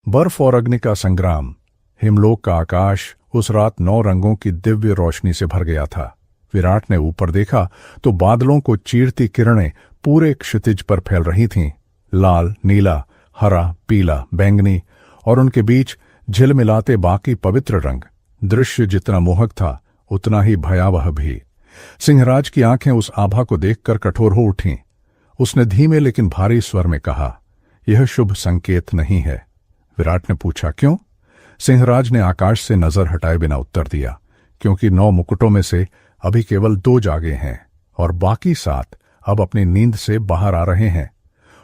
बर्फ और अग्नि का संग्राम। हिमलोक का आकाश उस रात 9 रंगों की दिव्य रोशनी से भर गया था। विराट ने ऊपर देखा तो बादलों को चीरती किरणें पूरे क्षितिज पर फैल रही थीं। लाल, नीला, हरा, पीला, बैंगनी और उनके बीच झिलमिलाते बाकी पवित्र रंग। दृश्य जितना मोहक था उतना ही भयावह भी। सिंहराज की आंखें उस आभा को देखकर कठोर हो उठीं। उसने धीमे लेकिन भारी स्वर में कहा, यह शुभ संकेत नहीं है। विराट ने पूछा, क्यों? सिंहराज ने आकाश से नजर हटाए बिना उत्तर दिया, क्योंकि 9 मुकुटों में से अभी केवल 2 जागे हैं और बाकी 7 अब अपनी नींद से बाहर आ रहे हैं।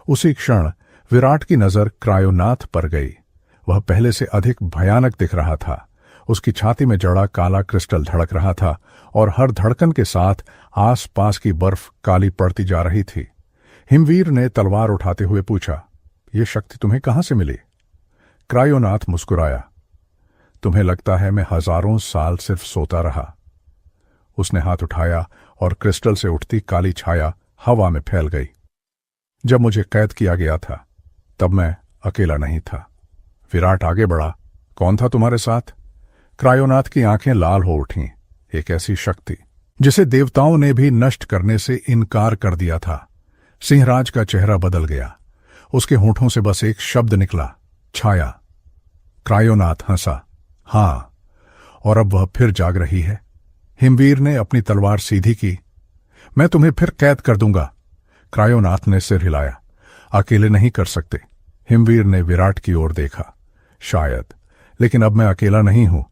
उसी क्षण विराट की नजर क्रायोनाथ पर गई। वह पहले से अधिक भयानक दिख रहा था। उसकी छाती में जड़ा काला क्रिस्टल धड़क रहा था और हर धड़कन के साथ आस पास की बर्फ काली पड़ती जा रही थी। हिमवीर ने तलवार उठाते हुए पूछा, यह शक्ति तुम्हें कहां से मिली? क्रायोनाथ मुस्कुराया, तुम्हें लगता है मैं हजारों साल सिर्फ सोता रहा। उसने हाथ उठाया और क्रिस्टल से उठती काली छाया हवा में फैल गई। जब मुझे कैद किया गया था तब मैं अकेला नहीं था। विराट आगे बढ़ा, कौन था तुम्हारे साथ? क्रायोनाथ की आंखें लाल हो उठीं। एक ऐसी शक्ति जिसे देवताओं ने भी नष्ट करने से इनकार कर दिया था। सिंहराज का चेहरा बदल गया। उसके होठों से बस एक शब्द निकला, छाया। क्रायोनाथ हंसा, हां, और अब वह फिर जाग रही है। हिमवीर ने अपनी तलवार सीधी की, मैं तुम्हें फिर कैद कर दूंगा। क्रायोनाथ ने सिर हिलाया, अकेले नहीं कर सकते। हिमवीर ने विराट की ओर देखा, शायद, लेकिन अब मैं अकेला नहीं हूं।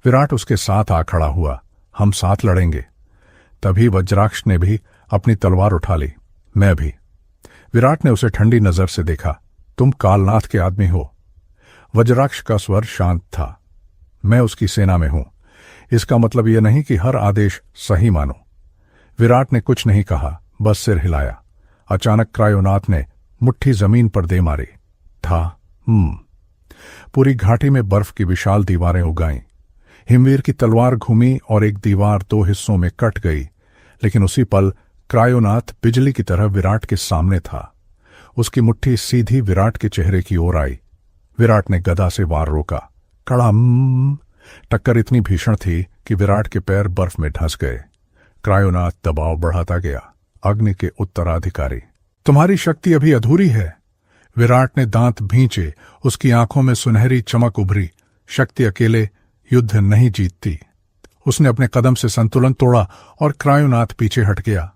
विराट उसके साथ आ खड़ा हुआ, हम साथ लड़ेंगे। तभी वज्राक्ष ने भी अपनी तलवार उठा ली, मैं भी। विराट ने उसे ठंडी नजर से देखा, तुम कालनाथ के आदमी हो। वज्राक्ष का स्वर शांत था, मैं उसकी सेना में हूं। इसका मतलब यह नहीं कि हर आदेश सही मानो। विराट ने कुछ नहीं कहा, बस सिर हिलाया। अचानक क्रायोनाथ ने मुट्ठी जमीन पर दे मारी। पूरी घाटी में बर्फ की विशाल दीवारें उगाईं। हिमवीर की तलवार घूमी और एक दीवार 2 हिस्सों में कट गई, लेकिन उसी पल क्रायोनाथ बिजली की तरह विराट के सामने था। उसकी मुट्ठी सीधी विराट के चेहरे की ओर आई। विराट ने गदा से वार रोका। कड़ाम! टक्कर इतनी भीषण थी कि विराट के पैर बर्फ में धंस गए। क्रायोनाथ दबाव बढ़ाता गया, अग्नि के उत्तराधिकारी। तुम्हारी शक्ति अभी अधूरी है। विराट ने दांत भींचे, उसकी आंखों में सुनहरी चमक उभरी। शक्ति अकेले युद्ध नहीं जीतती। उसने अपने कदम से संतुलन तोड़ा और क्रायोनाथ पीछे हट गया।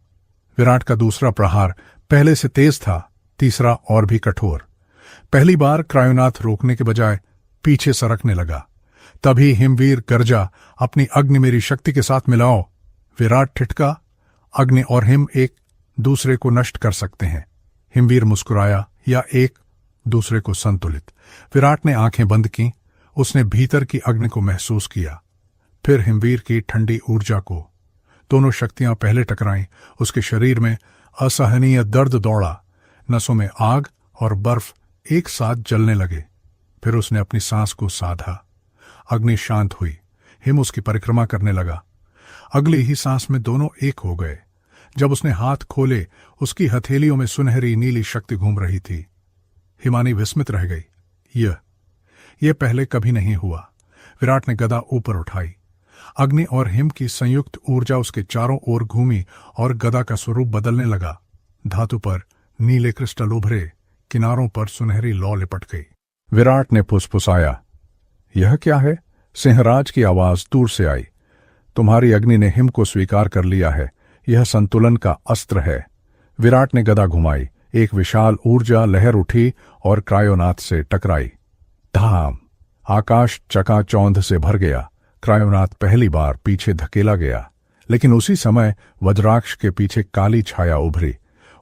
विराट का दूसरा प्रहार पहले से तेज था, तीसरा और भी कठोर। पहली बार क्रायोनाथ रोकने के बजाय पीछे सरकने लगा। तभी हिमवीर गर्जा, अपनी अग्नि मेरी शक्ति के साथ मिलाओ। विराट ठिठका, अग्नि और हिम एक दूसरे को नष्ट कर सकते हैं। हिमवीर मुस्कुराया, या एक दूसरे को संतुलित। विराट ने आंखें बंद की। उसने भीतर की अग्नि को महसूस किया, फिर हिमवीर की ठंडी ऊर्जा को। दोनों शक्तियां पहले टकराईं। उसके शरीर में असहनीय दर्द दौड़ा। नसों में आग और बर्फ एक साथ जलने लगे। फिर उसने अपनी सांस को साधा। अग्नि शांत हुई। हिम उसकी परिक्रमा करने लगा। अगली ही सांस में दोनों एक हो गए। जब उसने हाथ खोले, उसकी हथेलियों में सुनहरी नीली शक्ति घूम रही थी। हिमानी विस्मित रह गई। यह पहले कभी नहीं हुआ। विराट ने गदा ऊपर उठाई। अग्नि और हिम की संयुक्त ऊर्जा उसके चारों ओर घूमी और गदा का स्वरूप बदलने लगा। धातु पर नीले क्रिस्टल उभरे, किनारों पर सुनहरी लौ लिपट गई। विराट ने फुसफुसाया, यह क्या है? सिंहराज की आवाज दूर से आई, तुम्हारी अग्नि ने हिम को स्वीकार कर लिया है। यह संतुलन का अस्त्र है। विराट ने गदा घुमाई। एक विशाल ऊर्जा लहर उठी और क्रायोनाथ से टकराई। धाम! आकाश चकाचौंध से भर गया। क्रायोनाथ पहली बार पीछे धकेला गया, लेकिन उसी समय वज्राक्ष के पीछे काली छाया उभरी।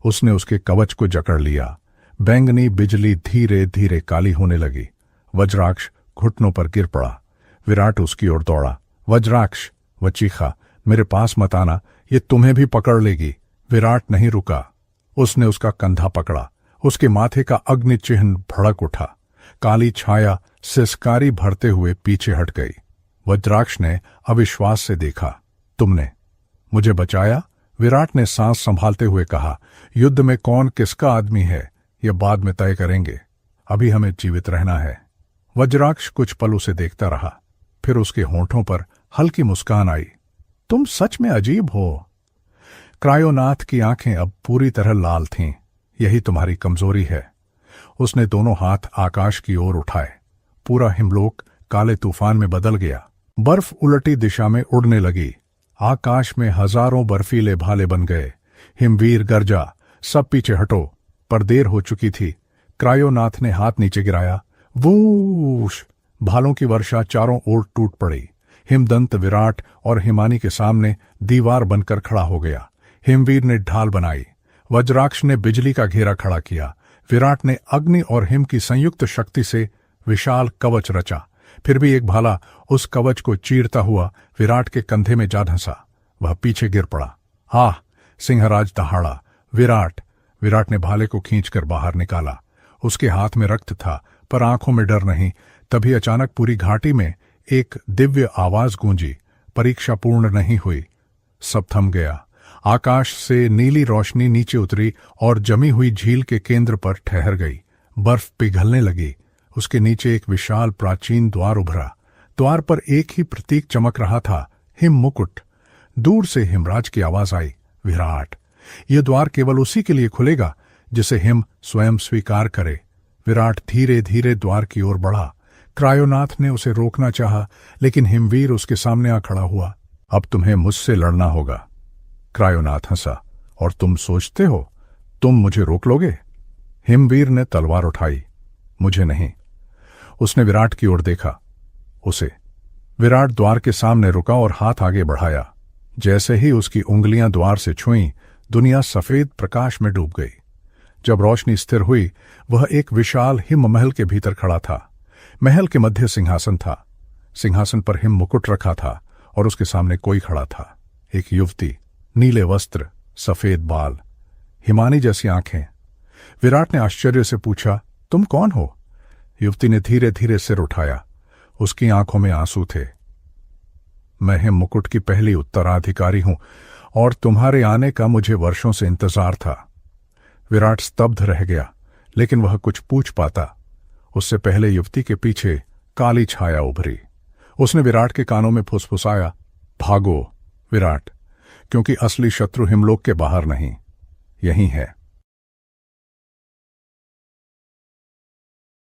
उसने उसके कवच को जकड़ लिया। बैंगनी बिजली धीरे धीरे काली होने लगी। वज्राक्ष घुटनों पर गिर पड़ा। विराट उसकी ओर दौड़ा। वज्राक्ष! वह चीखा, मेरे पास मत आना, ये तुम्हें भी पकड़ लेगी। विराट नहीं रुका। उसने उसका कंधा पकड़ा। उसके माथे का अग्नि चिन्ह भड़क उठा। काली छाया सिसकारी भरते हुए पीछे हट गई। वज्राक्ष ने अविश्वास से देखा, तुमने मुझे बचाया? विराट ने सांस संभालते हुए कहा, युद्ध में कौन किसका आदमी है यह बाद में तय करेंगे। अभी हमें जीवित रहना है। वज्राक्ष कुछ पल उसे देखता रहा, फिर उसके होंठों पर हल्की मुस्कान आई। तुम सच में अजीब हो। क्रायोनाथ की आंखें अब पूरी तरह लाल थीं। यही तुम्हारी कमजोरी है। उसने दोनों हाथ आकाश की ओर उठाए। पूरा हिमलोक काले तूफान में बदल गया। बर्फ उलटी दिशा में उड़ने लगी। आकाश में हजारों बर्फीले भाले बन गए। हिमवीर गरजा, सब पीछे हटो। पर देर हो चुकी थी। क्रायोनाथ ने हाथ नीचे गिराया। वूश! भालों की वर्षा चारों ओर टूट पड़ी। हिमदंत विराट और हिमानी के सामने दीवार बनकर खड़ा हो गया। हिमवीर ने ढाल बनाई। वज्राक्ष ने बिजली का घेरा खड़ा किया। विराट ने अग्नि और हिम की संयुक्त शक्ति से विशाल कवच रचा। फिर भी एक भाला उस कवच को चीरता हुआ विराट के कंधे में जा धंसा। वह पीछे गिर पड़ा। आह! सिंहराज दहाड़ा। विराट ने भाले को खींचकर बाहर निकाला। उसके हाथ में रक्त था, पर आंखों में डर नहीं। तभी अचानक पूरी घाटी में एक दिव्य आवाज गूंजी। परीक्षा पूर्ण नहीं हुई। सब थम गया। आकाश से नीली रोशनी नीचे उतरी और जमी हुई झील के केंद्र पर ठहर गई। बर्फ पिघलने लगी। उसके नीचे एक विशाल प्राचीन द्वार उभरा। द्वार पर एक ही प्रतीक चमक रहा था, हिम मुकुट। दूर से हिमराज की आवाज आई, विराट, यह द्वार केवल उसी के लिए खुलेगा जिसे हिम स्वयं स्वीकार करे। विराट धीरे धीरे द्वार की ओर बढ़ा। क्रायोनाथ ने उसे रोकना चाहा, लेकिन हिमवीर उसके सामने आ खड़ा हुआ। अब तुम्हें मुझसे लड़ना होगा। क्रायोनाथ हंसा। और तुम सोचते हो तुम मुझे रोक लोगे? हिमवीर ने तलवार उठाई। मुझे नहीं। उसने विराट की ओर देखा। उसे। विराट द्वार के सामने रुका और हाथ आगे बढ़ाया। जैसे ही उसकी उंगलियां द्वार से छुईं, दुनिया सफेद प्रकाश में डूब गई। जब रोशनी स्थिर हुई, वह एक विशाल हिम महल के भीतर खड़ा था। महल के मध्य सिंहासन था। सिंहासन पर हिम मुकुट रखा था और उसके सामने कोई खड़ा था। एक युवती, नीले वस्त्र, सफेद बाल, हिमानी जैसी आंखें। विराट ने आश्चर्य से पूछा, तुम कौन हो? युवती ने धीरे धीरे सिर उठाया। उसकी आंखों में आंसू थे। मैं हिम मुकुट की पहली उत्तराधिकारी हूं और तुम्हारे आने का मुझे वर्षों से इंतजार था। विराट स्तब्ध रह गया, लेकिन वह कुछ पूछ पाता उससे पहले युवती के पीछे काली छाया उभरी। उसने विराट के कानों में फुसफुसाया, भागो विराट, क्योंकि असली शत्रु हिमलोक के बाहर नहीं, यहीं है।